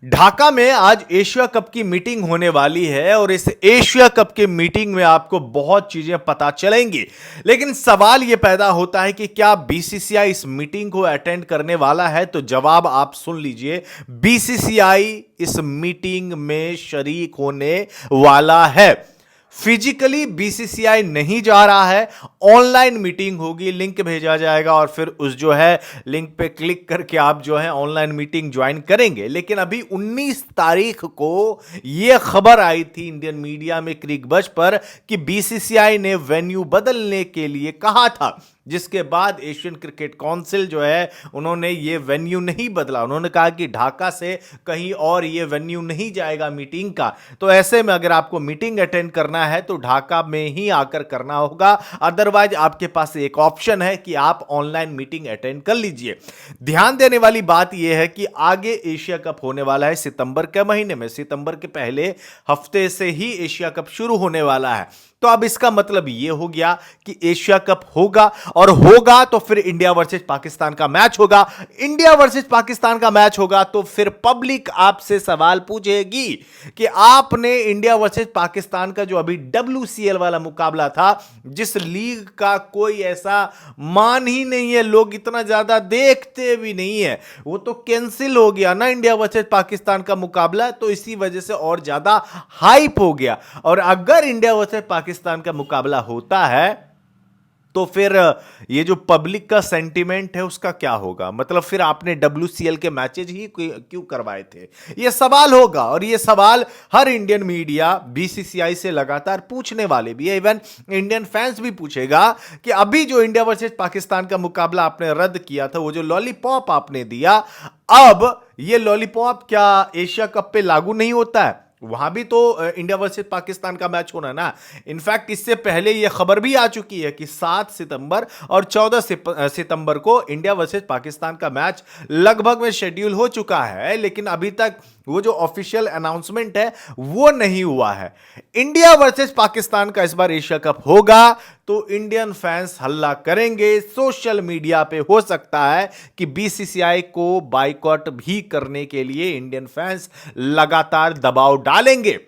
ढाका में आज Asia cup की मीटिंग होने वाली है और इस एशिया कप की मीटिंग में आपको बहुत चीजें पता चलेंगी। लेकिन सवाल यह पैदा होता है कि क्या बीसीसीआई इस मीटिंग को अटेंड करने वाला है? तो जवाब आप सुन लीजिए, बीसीसीआई इस मीटिंग में शरीक होने वाला है। फिजिकली बीसीसीआई नहीं जा रहा है, ऑनलाइन मीटिंग होगी, लिंक भेजा जाएगा और फिर उस जो है लिंक पे क्लिक करके आप जो है ऑनलाइन मीटिंग ज्वाइन करेंगे। लेकिन अभी 19 तारीख को यह खबर आई थी इंडियन मीडिया में क्रिकबज़ पर कि बीसीसीआई ने वेन्यू बदलने के लिए कहा था, जिसके बाद एशियन क्रिकेट काउंसिल जो है उन्होंने ये वेन्यू नहीं बदला। उन्होंने कहा कि ढाका से कहीं और ये वेन्यू नहीं जाएगा मीटिंग का। तो ऐसे में अगर आपको मीटिंग अटेंड करना है तो ढाका में ही आकर करना होगा, अदरवाइज आपके पास एक ऑप्शन है कि आप ऑनलाइन मीटिंग अटेंड कर लीजिए। ध्यान देने वाली बात यह है कि आगे एशिया कप होने वाला है सितंबर के महीने में, सितंबर के पहले हफ्ते से ही एशिया कप शुरू होने वाला है। तो अब इसका मतलब यह हो गया कि एशिया कप होगा और होगा तो फिर इंडिया वर्सेस पाकिस्तान का मैच होगा। इंडिया वर्सेस पाकिस्तान का मैच होगा तो फिर पब्लिक आपसे सवाल पूछेगी कि आपने इंडिया वर्सेस पाकिस्तान का जो अभी WCL वाला मुकाबला था, जिस लीग का कोई ऐसा मान ही नहीं है, लोग इतना ज्यादा देखते भी नहीं है, वो तो कैंसिल हो गया ना इंडिया वर्सेस पाकिस्तान का मुकाबला। तो इसी वजह से और ज्यादा हाइप हो गया। और अगर इंडिया वर्सेस पाकिस्तान का मुकाबला होता है तो फिर ये जो पब्लिक का सेंटीमेंट है उसका क्या होगा? मतलब फिर आपने WCL के मैचेज ही क्यों करवाए थे? ये सवाल होगा और ये सवाल हर इंडियन मीडिया बीसीसीआई से लगातार पूछने वाले भी है। इवन इंडियन फैंस भी पूछेगा कि अभी जो इंडिया वर्सेस पाकिस्तान का मुकाबला आपने रद्द किया था, वो जो लॉलीपॉप आपने दिया, अब ये लॉलीपॉप क्या एशिया कप पे लागू नहीं होता है? वहां भी तो इंडिया वर्सेस पाकिस्तान का मैच होना ना। इनफैक्ट इससे पहले यह खबर भी आ चुकी है कि 7 सितंबर और 14 सितंबर को इंडिया वर्सेस पाकिस्तान का मैच लगभग में शेड्यूल हो चुका है, लेकिन अभी तक वो जो ऑफिशियल अनाउंसमेंट है वो नहीं हुआ है। इंडिया वर्सेस पाकिस्तान का इस बार एशिया कप होगा तो इंडियन फैंस हल्ला करेंगे, सोशल मीडिया पे हो सकता है कि बीसीसीआई को बाइकॉट भी करने के लिए इंडियन फैंस लगातार दबाव डालेंगे।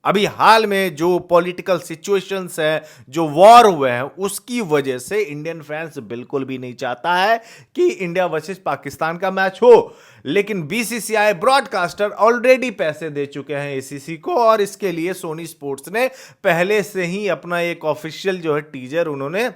अभी हाल में जो पॉलिटिकल सिचुएशंस है, जो वॉर हुए हैं, उसकी वजह से इंडियन फैंस बिल्कुल भी नहीं चाहता है कि इंडिया वर्सेस पाकिस्तान का मैच हो। लेकिन बीसीसीआई ब्रॉडकास्टर ऑलरेडी पैसे दे चुके हैं एसीसी को और इसके लिए सोनी स्पोर्ट्स ने पहले से ही अपना एक ऑफिशियल जो है टीजर उन्होंने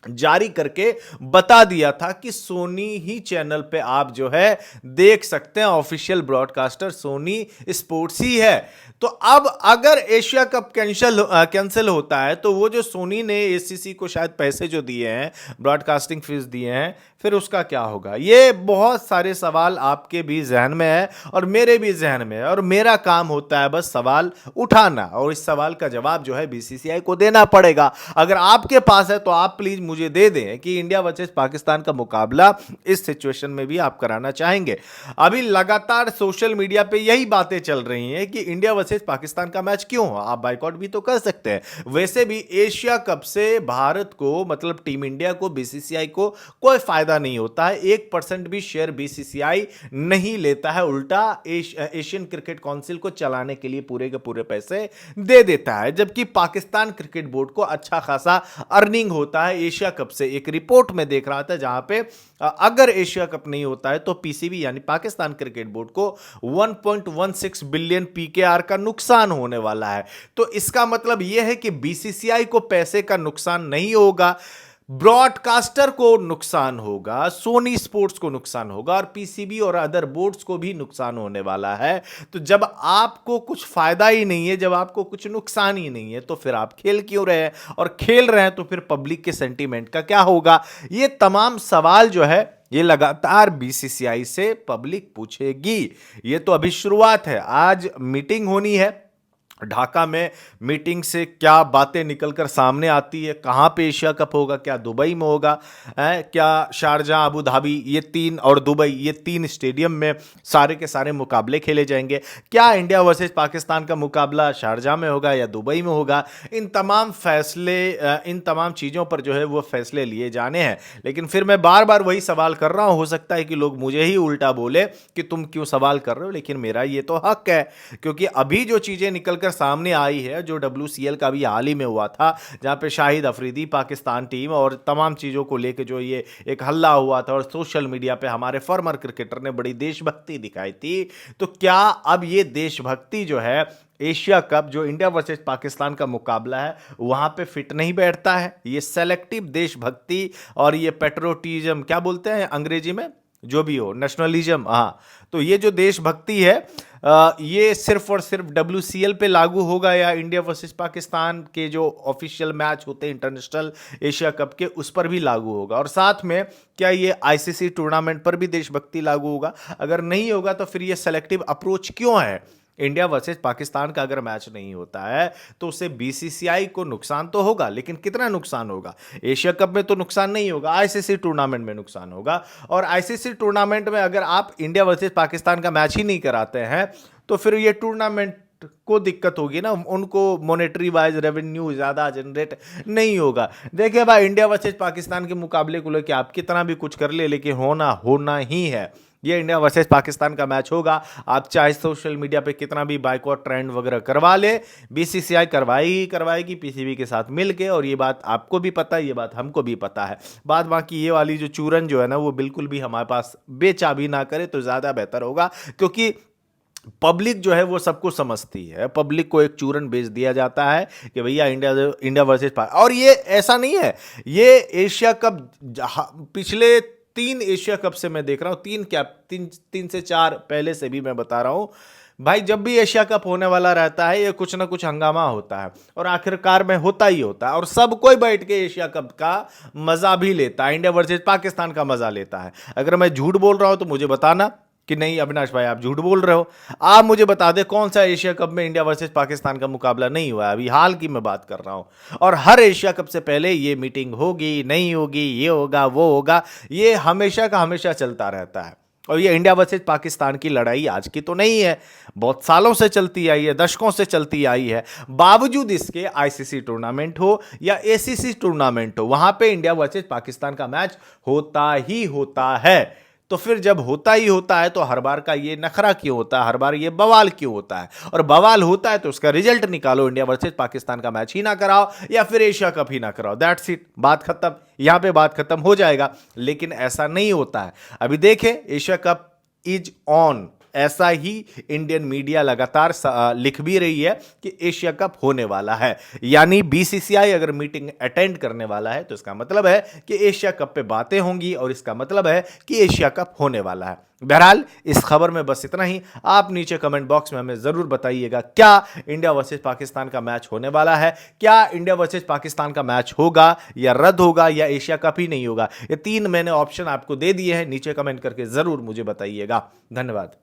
जारी करके बता दिया था कि सोनी ही चैनल पे आप जो है देख सकते हैं, ऑफिशियल ब्रॉडकास्टर सोनी स्पोर्ट्स ही है। तो अब अगर एशिया कप कैंसिल होता है तो वो जो सोनी ने एसीसी को शायद पैसे जो दिए हैं, ब्रॉडकास्टिंग फीस दिए हैं, फिर उसका क्या होगा? ये बहुत सारे सवाल आपके भी जहन में है और मेरे भी जहन में है और मेरा काम होता है बस सवाल उठाना और इस सवाल का जवाब जो है बीसीसीआई को देना पड़ेगा। अगर आपके पास है तो आप प्लीज मुझे दे दें कि इंडिया वर्सेस पाकिस्तान का मुकाबला इस सिचुएशन में भी आप कराना चाहेंगे। अभी लगातार सोशल मीडिया पे यही बातें चल रही हैं कि इंडिया वर्सेस पाकिस्तान का मैच क्यों हो, आप बाइकॉट भी तो कर सकते हैं। वैसे भी एशिया कप से भारत को, मतलब टीम इंडिया को, बीसीसीआई को कोई फायदा नहीं होता है। 1% भी शेयर बीसीसीआई नहीं लेता है, उल्टा एशियन क्रिकेट काउंसिल को चलाने के लिए पूरे के पूरे पैसे दे देता है। जबकि पाकिस्तान क्रिकेट बोर्ड को अच्छा खासा अर्निंग होता है एशिया कप से। एक रिपोर्ट में देख रहा था जहां पे अगर एशिया कप नहीं होता है तो पीसीबी यानी पाकिस्तान क्रिकेट बोर्ड को 1.16 बिलियन पीकेआर का नुकसान होने वाला है। तो इसका मतलब यह है कि बीसीसीआई को पैसे का नुकसान नहीं होगा, ब्रॉडकास्टर को नुकसान होगा, सोनी स्पोर्ट्स को नुकसान होगा और पीसीबी और अदर बोर्ड्स को भी नुकसान होने वाला है। तो जब आपको कुछ फायदा ही नहीं है, जब आपको कुछ नुकसान ही नहीं है, तो फिर आप खेल क्यों रहे हैं? और खेल रहे हैं तो फिर पब्लिक के सेंटीमेंट का क्या होगा? ये तमाम सवाल जो है ये लगातार बीसीसीआई से पब्लिक पूछेगी। ये तो अभी शुरुआत है, आज मीटिंग होनी है ढाका में मीटिंग से क्या बातें निकलकर सामने आती है, कहाँ पे एशिया कप होगा, क्या दुबई में होगा, क्या शारजाह, अबू धाबी, ये तीन, और दुबई, ये तीन स्टेडियम में सारे के सारे मुकाबले खेले जाएंगे, क्या इंडिया वर्सेस पाकिस्तान का मुकाबला शारजाह में होगा या दुबई में होगा, इन तमाम फैसले, इन तमाम चीज़ों पर जो है वो फैसले लिए जाने हैं। लेकिन फिर मैं बार बार वही सवाल कर रहा हूँ, हो सकता है कि लोग मुझे ही उल्टा बोले कि तुम क्यों सवाल कर रहे हो, लेकिन मेरा ये तो हक है, क्योंकि अभी जो चीज़ें निकलकर सामने आई है, जो WCL का भी हाल ही में हुआ था, जहां पे शाहिद अफरीदी पाकिस्तान टीम और तमाम चीज़ों को लेकर जो ये एक हल्ला हुआ था और सोशल मीडिया पे हमारे फॉर्मर क्रिकेटर ने बड़ी देशभक्ति दिखाई थी, तो क्या अब ये देशभक्ति जो है एशिया कप, जो इंडिया वर्सेस पाकिस्तान का मुकाबला है, वहां पे फिट नहीं बैठता है? ये सेलेक्टिव देशभक्ति और ये पेट्रोटिज्म, क्या बोलते हैं अंग्रेजी में, जो भी हो, नेशनलिज्म, हाँ, तो ये जो देशभक्ति है ये सिर्फ और सिर्फ WCL पे लागू होगा या इंडिया वर्सेस पाकिस्तान के जो ऑफिशियल मैच होते हैं इंटरनेशनल एशिया कप के, उस पर भी लागू होगा? और साथ में क्या ये ICC टूर्नामेंट पर भी देशभक्ति लागू होगा? अगर नहीं होगा तो फिर ये सेलेक्टिव अप्रोच क्यों है? इंडिया वर्सेस पाकिस्तान का अगर मैच नहीं होता है तो उससे BCCI को नुकसान तो होगा, लेकिन कितना नुकसान होगा? एशिया कप में तो नुकसान नहीं होगा, ICC टूर्नामेंट में नुकसान होगा। और ICC टूर्नामेंट में अगर आप इंडिया वर्सेस पाकिस्तान का मैच ही नहीं कराते हैं तो फिर ये टूर्नामेंट को दिक्कत होगी ना, उनको मॉनेटरी वाइज रेवेन्यू ज़्यादा जनरेट नहीं होगा। देखिए भाई, इंडिया वर्सेस पाकिस्तान के मुकाबले को लेकर आप कितना भी कुछ कर ले, लेकिन होना ही है। ये इंडिया वर्सेस पाकिस्तान का मैच होगा, आप चाहे सोशल मीडिया पे कितना भी बाइकआउट ट्रेंड वगैरह करवा ले, BCCI करवाएगी PCB के साथ मिलके, और ये बात आपको भी पता है, ये बात हमको भी पता है। बाद बाकी ये वाली जो चूरन जो है ना, वो बिल्कुल भी हमारे पास बेचा भी ना करे तो ज़्यादा बेहतर होगा, क्योंकि पब्लिक जो है वो सबको समझती है। पब्लिक को एक चूरन बेच दिया जाता है कि भैया इंडिया वर्सेस पाकिस्तान, और ये ऐसा नहीं है, ये एशिया कप पिछले 3 एशिया कप से मैं देख रहा हूँ, तीन से 4 पहले से भी मैं बता रहा हूँ भाई, जब भी एशिया कप होने वाला रहता है ये कुछ ना कुछ हंगामा होता है, और आखिरकार में होता ही होता है, और सब कोई बैठ के एशिया कप का मजा भी लेता है, इंडिया वर्सेस पाकिस्तान का मजा लेता है। अगर मैं झूठ बोल रहा हूं तो मुझे बताना कि नहीं अविनाश भाई आप झूठ बोल रहे हो, आप मुझे बता दे कौन सा एशिया कप में इंडिया वर्सेस पाकिस्तान का मुकाबला नहीं हुआ है। अभी हाल की मैं बात कर रहा हूं, और हर एशिया कप से पहले ये मीटिंग होगी, नहीं होगी, ये होगा, वो होगा, ये हमेशा का हमेशा चलता रहता है। और ये इंडिया वर्सेस पाकिस्तान की लड़ाई आज की तो नहीं है, बहुत सालों से चलती आई है, दशकों से चलती आई है। बावजूद इसके ICC टूर्नामेंट हो या ACC टूर्नामेंट हो, वहां पे इंडिया वर्सेस पाकिस्तान का मैच होता ही होता है। तो फिर जब होता ही होता है तो हर बार का ये नखरा क्यों होता है, हर बार ये बवाल क्यों होता है? और बवाल होता है तो उसका रिजल्ट निकालो, इंडिया वर्सेस पाकिस्तान का मैच ही ना कराओ या फिर एशिया कप ही ना कराओ, दैट्स इट, बात खत्म, यहां पे बात खत्म हो जाएगा। लेकिन ऐसा नहीं होता है। अभी देखें, एशिया कप इज ऑन, ऐसा ही इंडियन मीडिया लगातार लिख भी रही है कि एशिया कप होने वाला है, यानी BCCI अगर मीटिंग अटेंड करने वाला है तो इसका मतलब है कि एशिया कप पे बातें होंगी, और इसका मतलब है कि एशिया कप होने वाला है। बहरहाल इस खबर में बस इतना ही। आप नीचे कमेंट बॉक्स में हमें जरूर बताइएगा, क्या इंडिया वर्सेस पाकिस्तान का मैच होने वाला है? क्या इंडिया वर्सेस पाकिस्तान का मैच होगा या रद्द होगा या एशिया कप ही नहीं होगा? ये 3 मैंने ऑप्शन आपको दे दिए हैं, नीचे कमेंट करके जरूर मुझे बताइएगा। धन्यवाद।